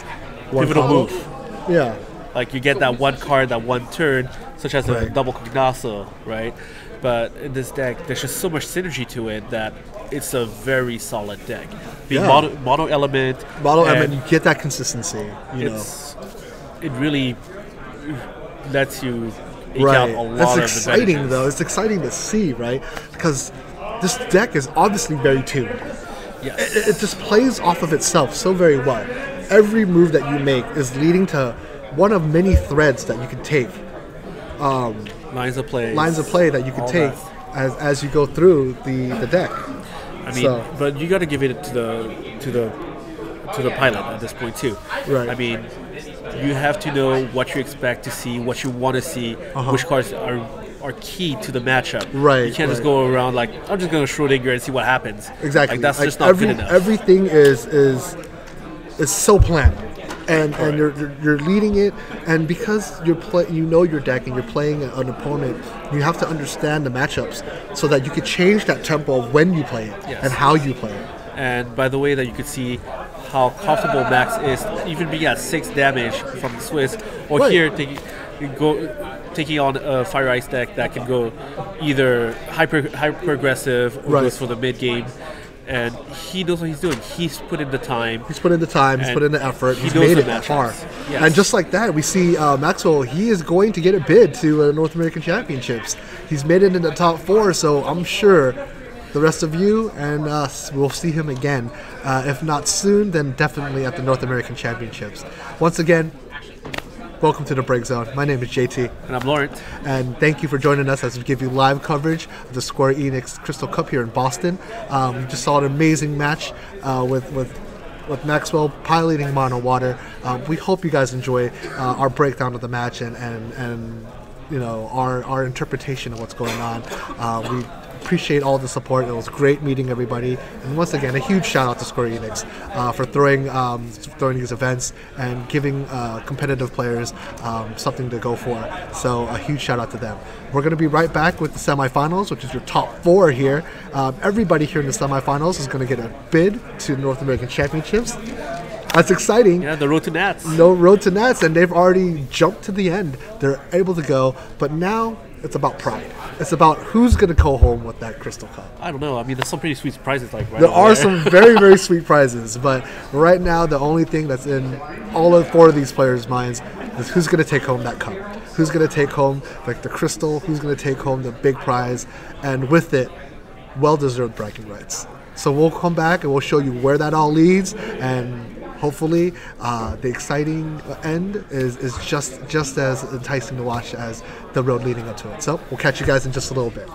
pivotal
combo?
move.
Yeah.
Like you get that one card, that one turn, such as a
Right.
double Cognasso, right? But in this deck, there's just so much synergy to it that it's a very solid deck. The
Yeah.
mono element,
You get that consistency.
it really lets you eke out a lot
That's
of
exciting,
advantages.
though. It's exciting to see, right? Because this deck is obviously very tuned.
Yes.
It just plays off of itself so very well. Every move that you make is leading to one of many threads that you can take.
Lines of play.
That you can
all
take
that.
as you go through the deck.
I mean, but you got to give it to the pilot at this point too.
Right.
I mean, you have to know what you expect to see, what you want to see, which cards are key to the matchup.
Right,
You can't just
right.
go around like, I'm just going to Schrodinger and see what happens.
Exactly.
Like that's just not good enough.
Everything is so planned, and you're leading it, and because you know your deck and you're playing an opponent, you have to understand the matchups so that you could change that tempo of when you play it
Yes.
and how you play it.
And by the way that you could see how comfortable Max is, even being at 6 damage from the Swiss, or
Right.
here taking on a Fire Ice deck that can go either hyper aggressive or
Right.
goes for the mid game. And he knows what he's doing. He's put in the time.
He's put in the time. He's
And
put in the effort.
he
He's
knows
made
the
it that
matchups.
far.
Yes.
And just like that, we see Maxwell. He is going to get a bid to North American Championships. He's made it in the top 4, so I'm sure the rest of you and us will see him again. If not soon, then definitely at the North American Championships. Once again, welcome to the BreakZone. My name is JT.
And I'm Lawrence.
And thank you for joining us as we give you live coverage of the Square Enix Crystal Cup here in Boston. We just saw an amazing match with Maxwell piloting Mono Water. We hope you guys enjoy our breakdown of the match and our interpretation of what's going on. We appreciate all the support. It was great meeting everybody. And once again, a huge shout out to Square Enix for throwing these events and giving competitive players something to go for. So a huge shout out to them. We're going to be right back with the semifinals, which is your top 4 here. Everybody here in the semifinals is going to get a bid to the North American Championships. That's exciting.
Yeah, the road to Nats.
No road to Nats, and they've already jumped to the end. They're able to go, but now it's about pride. It's about who's going to go home with that Crystal Cup.
I don't know. I mean, there's some pretty sweet surprises like right
There
over
are
there.
some very, very sweet prizes, but right now the only thing that's in all of 4 of these players' minds is who's going to take home that cup. Who's going to take home like the crystal, who's going to take home the big prize, and with it, well-deserved bragging rights. So we'll come back and we'll show you where that all leads, and hopefully the exciting end is just as enticing to watch as the road leading up to it. So we'll catch you guys in just a little bit.